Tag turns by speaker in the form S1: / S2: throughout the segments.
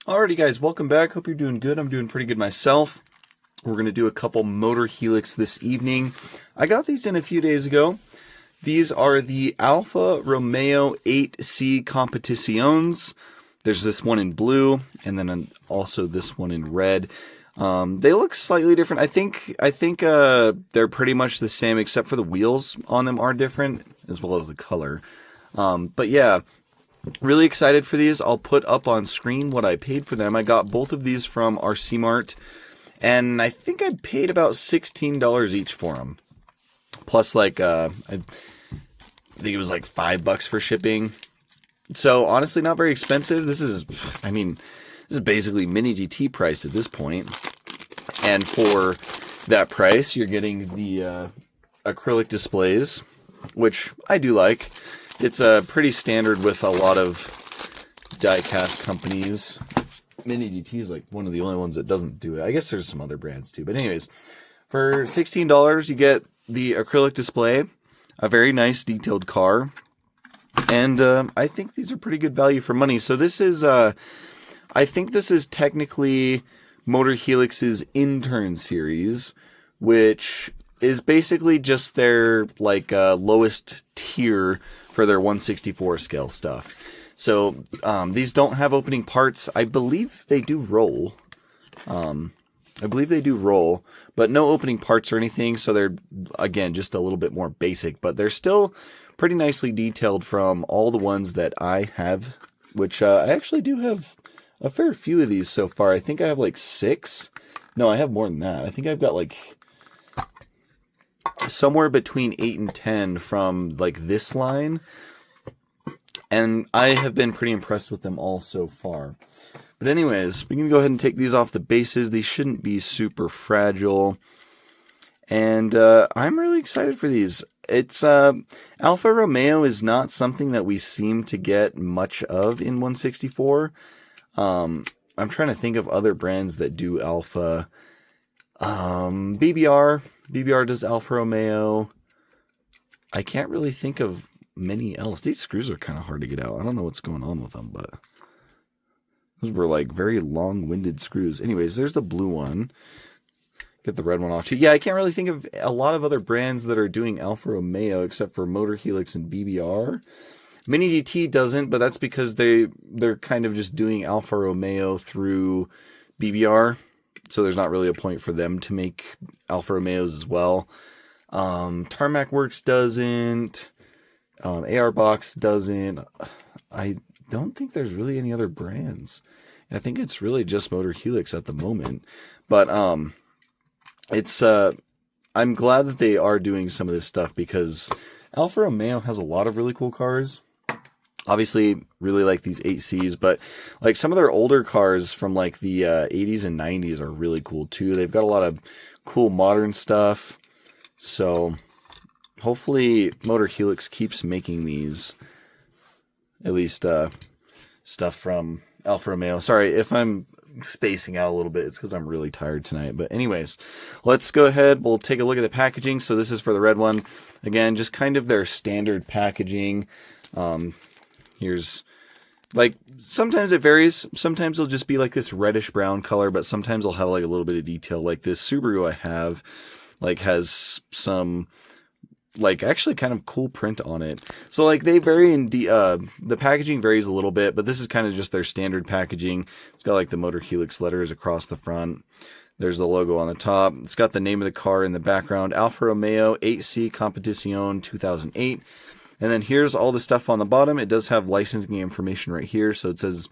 S1: Alrighty guys, welcome back. Hope you're doing good. I'm doing pretty good myself. We're going to do a couple Motorhelix this evening. I got these in a few days ago. These are the Alfa Romeo 8C Competizione. There's this one in blue, and then also this one in red. They look slightly different. I think they're pretty much the same, except for the wheels on them are different, as well as the color. But yeah, really excited for these. I'll put up on screen what I paid for them. I got both of these from RC Mart, and I think I paid about $16 each for them. Plus, like, I think it was like $5 for shipping. So, honestly, not very expensive. This is basically mini GT price at this point. And for that price, you're getting the acrylic displays, which I do like. It's pretty standard with a lot of diecast companies. Mini GT is like one of the only ones that doesn't do it. I guess there's some other brands too. But anyways, for $16, you get the acrylic display, a very nice detailed car, and I think these are pretty good value for money. So this is, I think this is technically Motorhelix's Intern series, which is basically just their like lowest tier for their 1/64 scale stuff. So these don't have opening parts. I believe they do roll. But no opening parts or anything. So they're, again, just a little bit more basic. But they're still pretty nicely detailed from all the ones that I have, which I actually do have a fair few of these so far. I think I have like 6. No, I have more than that. I think I've got like somewhere between 8 and 10 from like this line. And I have been pretty impressed with them all so far. But anyways, we can go ahead and take these off the bases. These shouldn't be super fragile. And I'm really excited for these. It's Alfa Romeo is not something that we seem to get much of in 1/64. I'm trying to think of other brands that do Alfa. BBR does Alfa Romeo. I can't really think of many else. These screws are kind of hard to get out. I don't know what's going on with them, but those were like very long-winded screws. Anyways, there's the blue one. Get the red one off too. Yeah, I can't really think of a lot of other brands that are doing Alfa Romeo except for Motorhelix and BBR. Mini GT doesn't, but that's because they're kind of just doing Alfa Romeo through BBR. So there's not really a point for them to make Alfa Romeos as well. Tarmac Works doesn't. AR Box doesn't. I don't think there's really any other brands. I think it's really just Motorhelix at the moment. But it's I'm glad that they are doing some of this stuff because Alfa Romeo has a lot of really cool cars. Obviously, really like these 8Cs, but like some of their older cars from like the 80s and 90s are really cool too. They've got a lot of cool modern stuff. So hopefully Motorhelix keeps making these, at least stuff from Alfa Romeo. Sorry if I'm spacing out a little bit. It's because I'm really tired tonight. But anyways, let's go ahead. We'll take a look at the packaging. So this is for the red one. Again, just kind of their standard packaging. Here's, like, sometimes it varies. Sometimes it'll just be like this reddish brown color, but sometimes I'll have like a little bit of detail. Like this Subaru I have, like, has some, like, actually kind of cool print on it. So, like, they vary in the packaging varies a little bit, but this is kind of just their standard packaging. It's got, like, the Motorhelix letters across the front. There's the logo on the top. It's got the name of the car in the background. Alfa Romeo 8C Competizione 2008. And then here's all the stuff on the bottom. It does have licensing information right here. So it says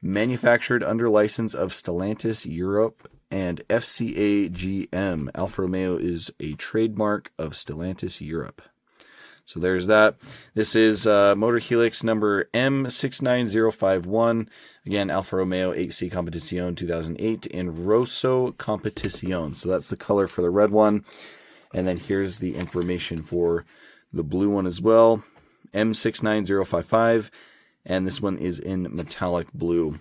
S1: manufactured under license of Stellantis Europe and FCA GM. Alfa Romeo is a trademark of Stellantis Europe. So there's that. This is Motorhelix number M69051. Again, Alfa Romeo 8C Competizione 2008 in Rosso Competizione. So that's the color for the red one. And then here's the information for the blue one as well, M69055, and this one is in metallic blue.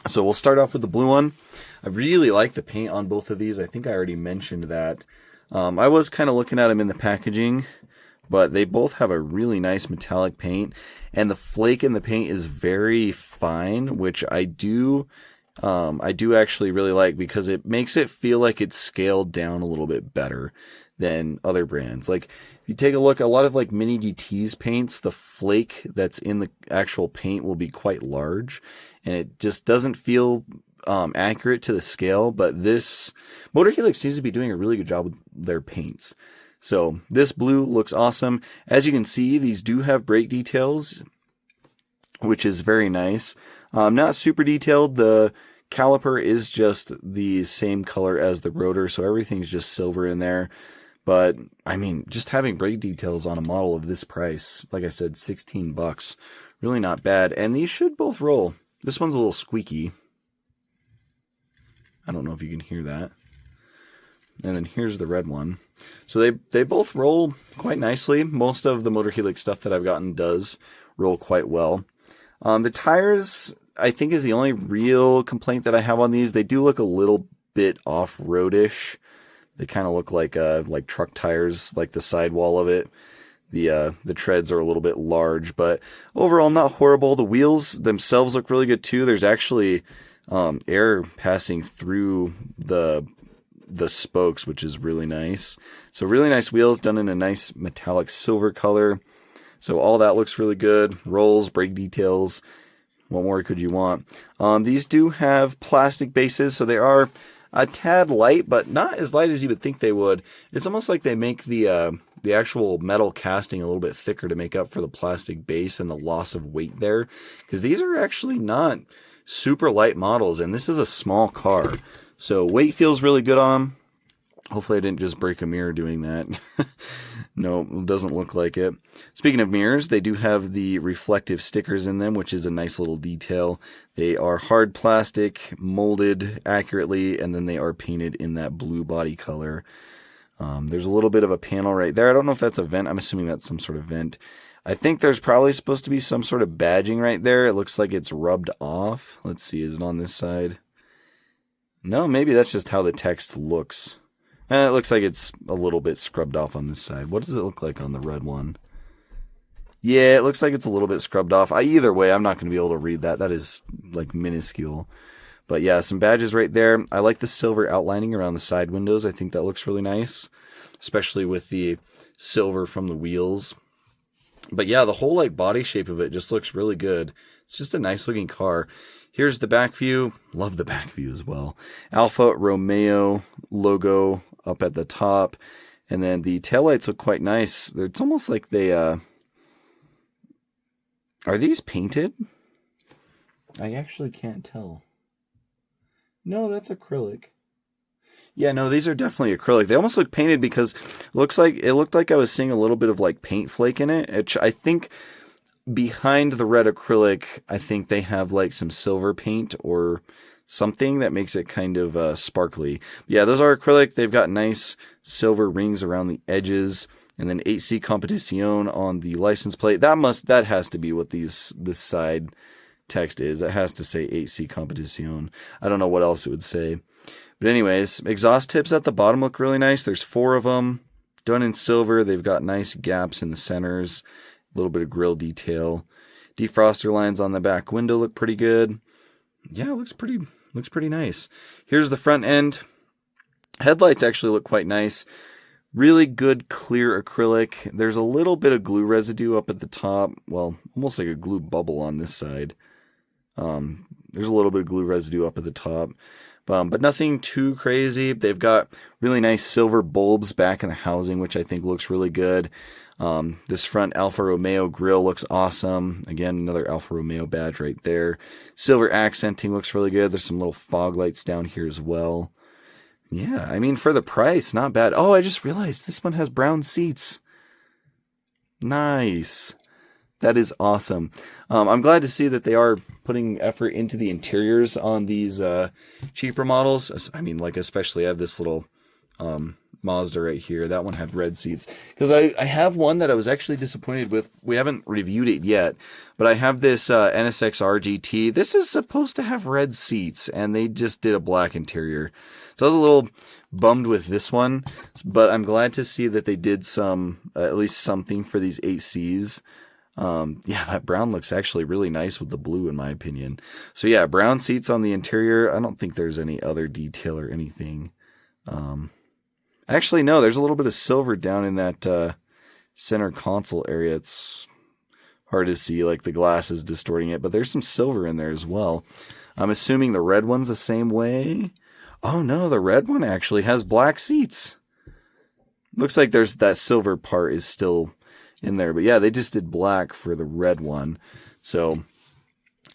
S1: So we'll start off with the blue one. I really like the paint on both of these. I think I already mentioned that. I was kind of looking at them in the packaging, but they both have a really nice metallic paint, and the flake in the paint is very fine, which I do actually really like, because it makes it feel like it's scaled down a little bit better than other brands. Like if you take a look, a lot of like Mini GT's paints, the flake that's in the actual paint will be quite large, and it just doesn't feel accurate to the scale. But this Motorhelix seems to be doing a really good job with their paints. So this blue looks awesome. As you can see, these do have brake details, which is very nice. Not super detailed. The caliper is just the same color as the rotor, so everything's just silver in there. But I mean, just having brake details on a model of this price, like I said, $16, really not bad. And these should both roll. This one's a little squeaky. I don't know if you can hear that. And then here's the red one. So they both roll quite nicely. Most of the Motorhelix stuff that I've gotten does roll quite well. The tires, I think, is the only real complaint that I have on these. They do look a little bit off-roadish. They kind of look like truck tires, like the sidewall of it. The treads are a little bit large, but overall not horrible. The wheels themselves look really good too. There's actually air passing through the spokes, which is really nice. So really nice wheels, done in a nice metallic silver color. So all that looks really good. Rolls, brake details. What more could you want? These do have plastic bases, so they are a tad light, but not as light as you would think they would. It's almost like they make the actual metal casting a little bit thicker to make up for the plastic base and the loss of weight there. Because these are actually not super light models, and this is a small car. So weight feels really good on them. Hopefully I didn't just break a mirror doing that. No, it doesn't look like it. Speaking of mirrors, they do have the reflective stickers in them, which is a nice little detail. They are hard plastic, molded accurately, and then they are painted in that blue body color. There's a little bit of a panel right there. I don't know if that's a vent. I'm assuming that's some sort of vent. I think there's probably supposed to be some sort of badging right there. It looks like it's rubbed off. Let's see, is it on this side? No, maybe that's just how the text looks. It looks like it's a little bit scrubbed off on this side. What does it look like on the red one? Yeah, it looks like it's a little bit scrubbed off. Either way, I'm not going to be able to read that. That is like minuscule. But yeah, some badges right there. I like the silver outlining around the side windows. I think that looks really nice, especially with the silver from the wheels. But yeah, the whole like body shape of it just looks really good. It's just a nice looking car. Here's the back view. Love the back view as well. Alfa Romeo logo up at the top. And then the taillights look quite nice. It's almost like they... Are these painted? I actually can't tell. No, that's acrylic. Yeah, no, these are definitely acrylic. They almost look painted because it looked like I was seeing a little bit of like paint flake in it. I think behind the red acrylic, I think they have like some silver paint or something that makes it kind of sparkly. Yeah, those are acrylic. They've got nice silver rings around the edges, and then 8C Competizione on the license plate. That has to be what this side text is. That has to say 8C Competizione. I don't know what else it would say. But anyways, exhaust tips at the bottom look really nice. There's 4 of them, done in silver. They've got nice gaps in the centers, a little bit of grille detail. Defroster lines on the back window look pretty good. Yeah, it looks pretty nice. Here's the front end. Headlights actually look quite nice. Really good clear acrylic. There's a little bit of glue residue up at the top. Well, almost like a glue bubble on this side. There's a little bit of glue residue up at the top. But nothing too crazy. They've got really nice silver bulbs back in the housing, which I think looks really good. This front Alfa Romeo grille looks awesome. Again, another Alfa Romeo badge right there. Silver accenting looks really good. There's some little fog lights down here as well. Yeah, I mean, for the price, not bad. Oh, I just realized this one has brown seats. Nice. That is awesome. I'm glad to see that they are putting effort into the interiors on these cheaper models. I mean, like especially I have this little Mazda right here. That one had red seats. Because I have one that I was actually disappointed with. We haven't reviewed it yet. But I have this NSX RGT. This is supposed to have red seats. And they just did a black interior. So I was a little bummed with this one. But I'm glad to see that they did some, at least something for these 8Cs. Yeah, that brown looks actually really nice with the blue in my opinion. So yeah, brown seats on the interior. I don't think there's any other detail or anything. Actually, no, there's a little bit of silver down in that center console area. It's hard to see, like the glass is distorting it, but there's some silver in there as well. I'm assuming the red one's the same way. Oh no, the red one actually has black seats. Looks like there's that silver part is still in there, but yeah, they just did black for the red one. So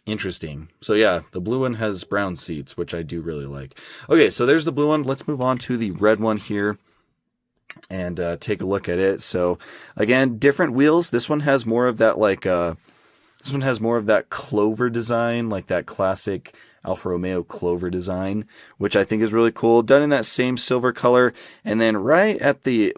S1: interesting. So yeah, the blue one has brown seats, which I do really like. Okay, so there's the blue one. Let's move on to the red one here and take a look at it. So again, different wheels. This one has more of that clover design, like that classic Alfa Romeo clover design, which I think is really cool. Done in that same silver color, and then right at the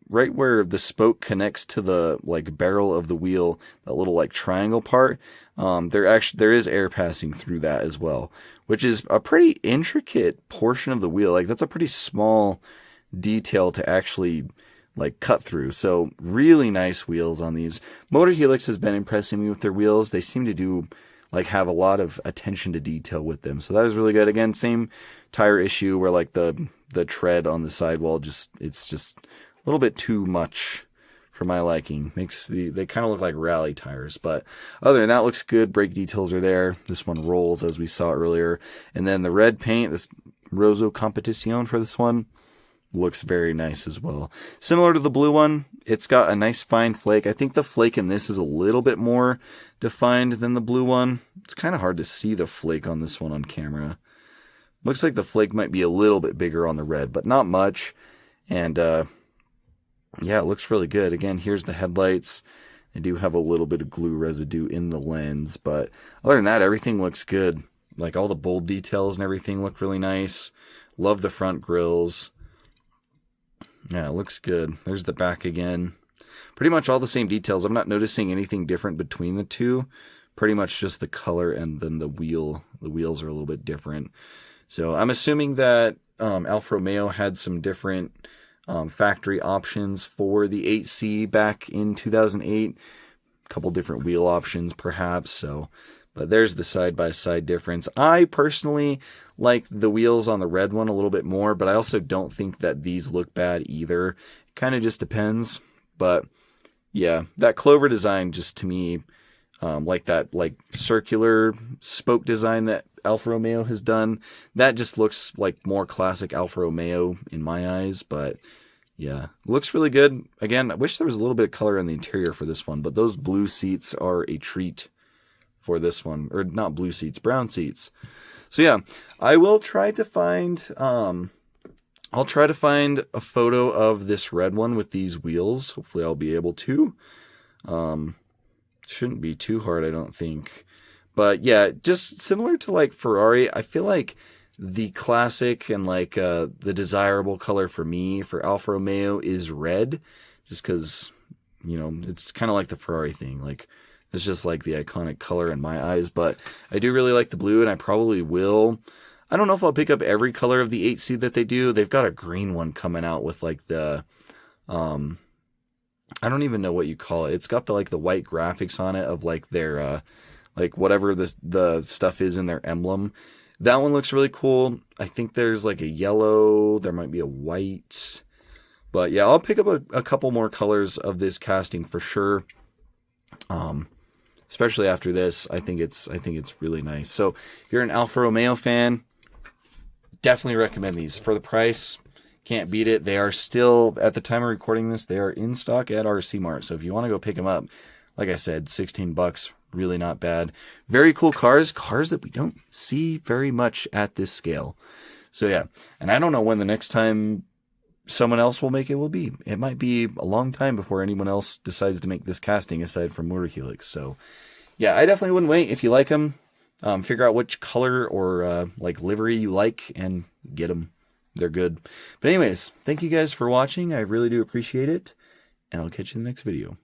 S1: right where the spoke connects to the barrel of the wheel, that little triangle part, there is air passing through that as well, which is a pretty intricate portion of the wheel. That's a pretty small detail to actually cut through. So really nice wheels on these. Motorhelix has been impressing me with their wheels. They seem to do have a lot of attention to detail with them. So that is really good. Again, same tire issue where the tread on the sidewall it's just a little bit too much for my liking. They kind of look like rally tires, but other than that, looks good. Brake details are there. This one rolls as we saw earlier. And then the red paint, this Rosso Competizione for this one, looks very nice as well. Similar to the blue one, it's got a nice fine flake. I think the flake in this is a little bit more defined than the blue one. It's kind of hard to see the flake on this one on camera. Looks like the flake might be a little bit bigger on the red, but not much. And yeah, it looks really good. Again, here's the headlights. They do have a little bit of glue residue in the lens, but other than that, everything looks good. All the bulb details and everything look really nice. Love the front grills. Yeah, it looks good. There's the back again. Pretty much all the same details. I'm not noticing anything different between the two. Pretty much just the color and then the wheel. The wheels are a little bit different. So I'm assuming that Alfa Romeo had some different factory options for the 8C back in 2008. A couple different wheel options perhaps. So, but there's the side-by-side difference. I personally like the wheels on the red one a little bit more, but I also don't think that these look bad either. It kind of just depends. But yeah, that clover design just to me, that circular spoke design that Alfa Romeo has done, that just looks like more classic Alfa Romeo in my eyes. But yeah, looks really good. Again, I wish there was a little bit of color in the interior for this one, but those blue seats are a treat for this one, or not blue seats, brown seats. So yeah, I will try to find, I'll try to find a photo of this red one with these wheels. Hopefully I'll be able to. Shouldn't be too hard, I don't think. But yeah, just similar to Ferrari, I feel like the classic and the desirable color for me for Alfa Romeo is red, just because, it's kind of like the Ferrari thing. It's just the iconic color in my eyes, but I do really like the blue, and I probably will. I don't know if I'll pick up every color of the 8C that they do. They've got a green one coming out with the, I don't even know what you call it. It's got the white graphics on it of their, whatever the stuff is in their emblem. That one looks really cool. I think there's a yellow, there might be a white, but yeah, I'll pick up a couple more colors of this casting for sure. Especially after this, I think it's really nice. So if you're an Alfa Romeo fan, definitely recommend these. For the price, can't beat it. They are still, at the time of recording this, they are in stock at RC Mart. So if you want to go pick them up, like I said, $16, really not bad. Very cool cars that we don't see very much at this scale. So yeah, and I don't know when the next time someone else will make it will be. It might be a long time before anyone else decides to make this casting aside from Motorhelix. So yeah, I definitely wouldn't wait. If you like them, figure out which color or livery you like and get them. They're good. But anyways, thank you guys for watching. I really do appreciate it. And I'll catch you in the next video.